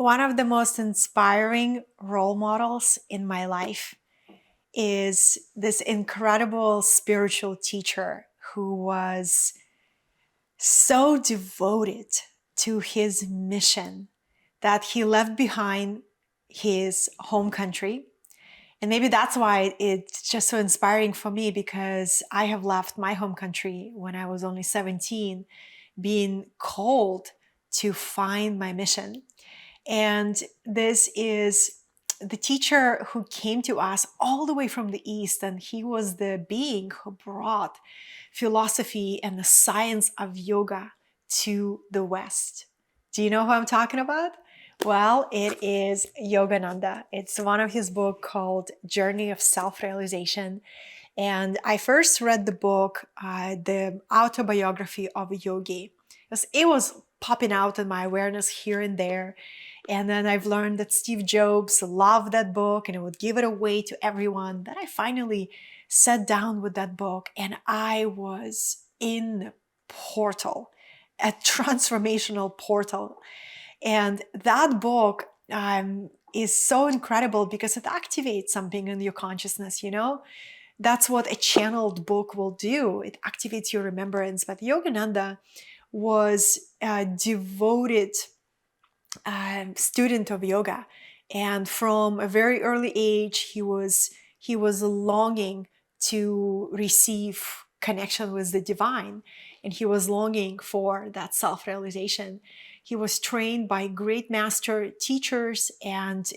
One of the most inspiring role models in my life is this incredible spiritual teacher who was so devoted to his mission that he left behind his home country. And maybe that's why it's just so inspiring for me, because I have left my home country when I was only 17, being called to find my mission. And this is the teacher who came to us all the way from the East, and he was the being who brought philosophy and the science of yoga to the West. Do you know who I'm talking about? Well, it is Yogananda. It's one of his books called Journey of Self-Realization. And I first read the book, the autobiography of a yogi, because it was popping out in my awareness here and there. And then I've learned that Steve Jobs loved that book and it would give it away to everyone. Then I finally sat down with that book and I was in a portal, a transformational portal. And that book is so incredible because it activates something in your consciousness, you know? That's what a channeled book will do. It activates your remembrance. But Yogananda was a devoted student of yoga, and from a very early age, he was longing to receive connection with the divine, and he was longing for that self-realization. He was trained by great master teachers, and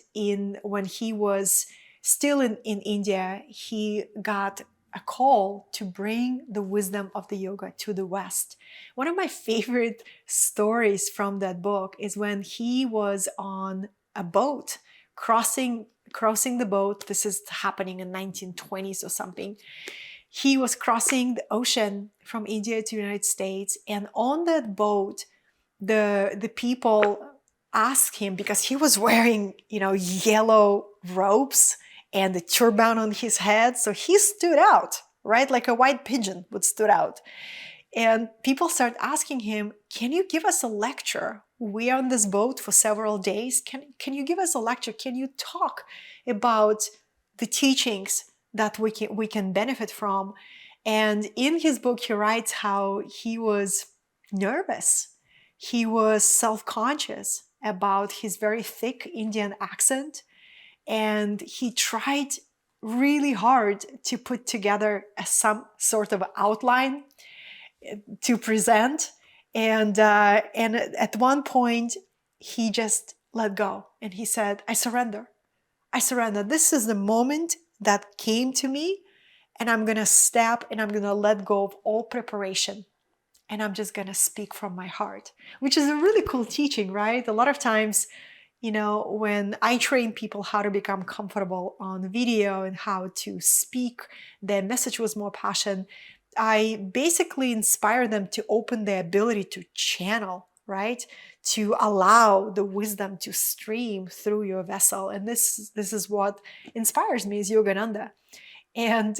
when he was still in India, he got a call to bring the wisdom of the yoga to the West. One of my favorite stories from that book is when he was on a boat, crossing the boat. This is happening in 1920s or something. He was crossing the ocean from India to the United States, and on that boat, the people asked him, because he was wearing, yellow robes and the turban on his head, so he stood out, right? Like a white pigeon would stood out. And people start asking him, can you give us a lecture? We are on this boat for several days. Can you give us a lecture? Can you talk about the teachings that we can benefit from? And in his book, he writes how he was nervous. He was self-conscious about his very thick Indian accent. And he tried really hard to put together some sort of outline to present. And at one point, he just let go. And he said, I surrender. I surrender. This is the moment that came to me. And I'm going to step and I'm going to let go of all preparation. And I'm just going to speak from my heart, which is a really cool teaching, right? A lot of times, when I train people how to become comfortable on video and how to speak their message with more passion, I basically inspire them to open their ability to channel, right? To allow the wisdom to stream through your vessel. And this is what inspires me, is Yogananda. And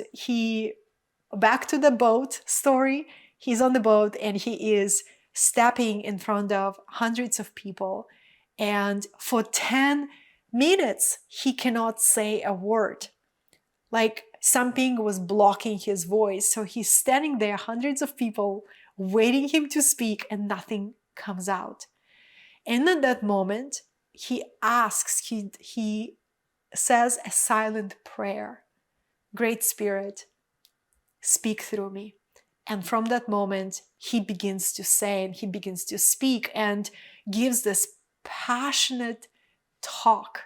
back to the boat story, he's on the boat and he is stepping in front of hundreds of people. And for 10 minutes, he cannot say a word. Like something was blocking his voice. So he's standing there, hundreds of people waiting him to speak, and nothing comes out. And at that moment, he asks, he says a silent prayer. Great Spirit, speak through me. And from that moment, he begins to say and he begins to speak and gives this passionate talk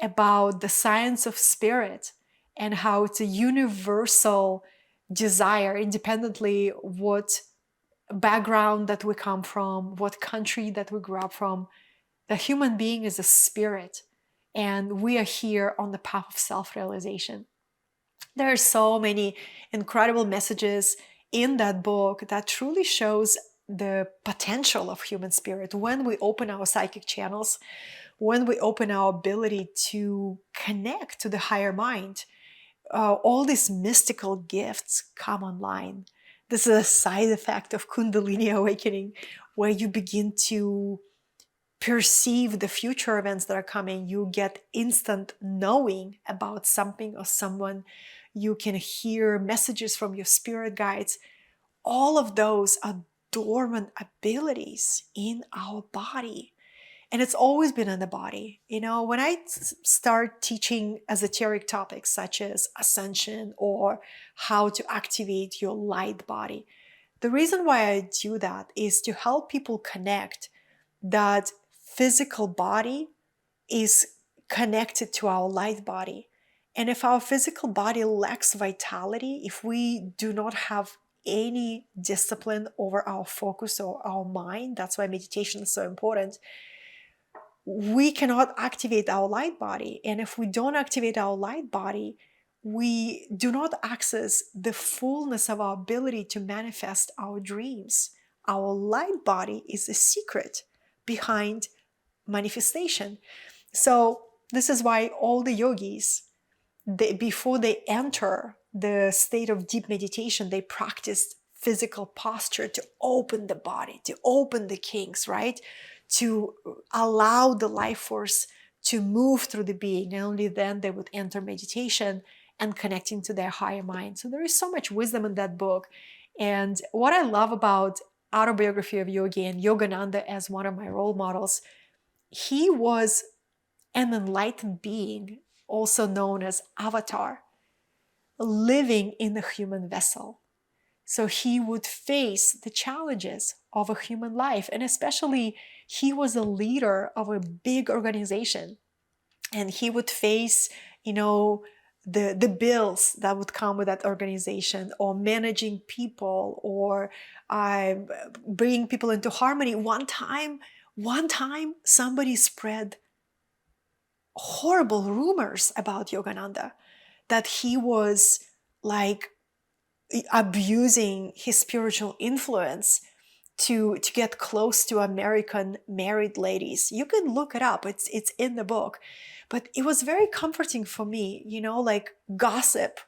about the science of spirit and how it's a universal desire, independently what background that we come from, what country that we grew up from. The human being is a spirit, and we are here on the path of self-realization. There are so many incredible messages in that book that truly shows the potential of human spirit when we open our psychic channels, when we open our ability to connect to the higher mind. All these mystical gifts come online. This is a side effect of Kundalini awakening, where you begin to perceive the future events that are coming. You get instant knowing about something or someone. You can hear messages from your spirit guides. All of those are dormant abilities in our body. And it's always been in the body. When I start teaching esoteric topics such as ascension or how to activate your light body, the reason why I do that is to help people connect that physical body is connected to our light body. And if our physical body lacks vitality, if we do not have any discipline over our focus or our mind, that's why meditation is so important, we cannot activate our light body. And if we don't activate our light body, we do not access the fullness of our ability to manifest our dreams. Our light body is the secret behind manifestation. So this is why all the yogis, before they enter the state of deep meditation, they practiced physical posture to open the body, to open the kinks, right? To allow the life force to move through the being. And only then they would enter meditation and connecting to their higher mind. So there is so much wisdom in that book. And what I love about Autobiography of Yogi and Yogananda as one of my role models, he was an enlightened being, also known as Avatar, living in a human vessel. So he would face the challenges of a human life. And especially, he was a leader of a big organization. And he would face, the bills that would come with that organization, or managing people, or bringing people into harmony. One time, somebody spread horrible rumors about Yogananda, that he was like abusing his spiritual influence to get close to American married ladies. You can look it up. It's in the book. But it was very comforting for me, like gossip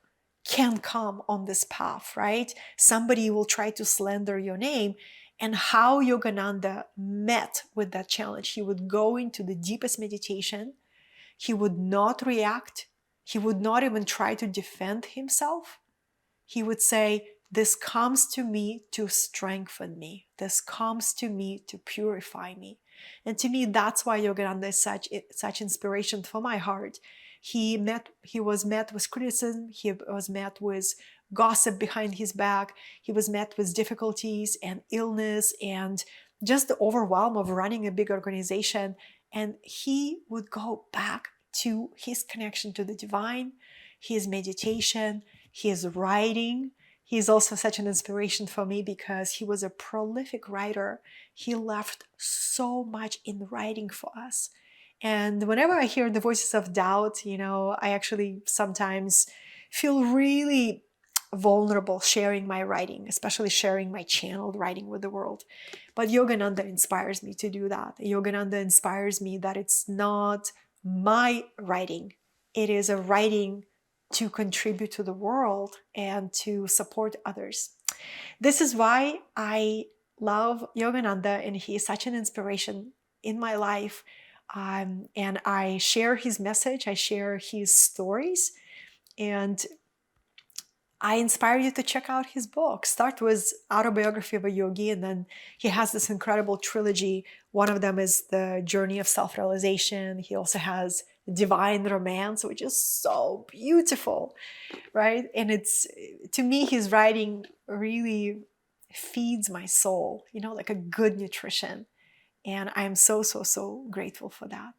can come on this path, right? Somebody will try to slander your name. And how Yogananda met with that challenge. He would go into the deepest meditation. He would not react. He would not even try to defend himself. He would say, this comes to me to strengthen me. This comes to me to purify me. And to me, that's why Yogananda is such inspiration for my heart. He was met with criticism. He was met with gossip behind his back. He was met with difficulties and illness and just the overwhelm of running a big organization. And he would go back to his connection to the divine, his meditation, his writing. He's also such an inspiration for me because he was a prolific writer. He left so much in writing for us. And whenever I hear the voices of doubt, I actually sometimes feel really vulnerable sharing my writing, especially sharing my channeled writing with the world. But Yogananda inspires me to do that. Yogananda inspires me that it's not my writing. It is a writing to contribute to the world and to support others. This is why I love Yogananda, and he is such an inspiration in my life. And I share his message, I share his stories, and I inspire you to check out his book. Start with Autobiography of a Yogi, and then he has this incredible trilogy. One of them is The Journey of Self-Realization. He also has Divine Romance, which is so beautiful, right? And to me, his writing really feeds my soul, like a good nutrition. And I'm so, so, so grateful for that.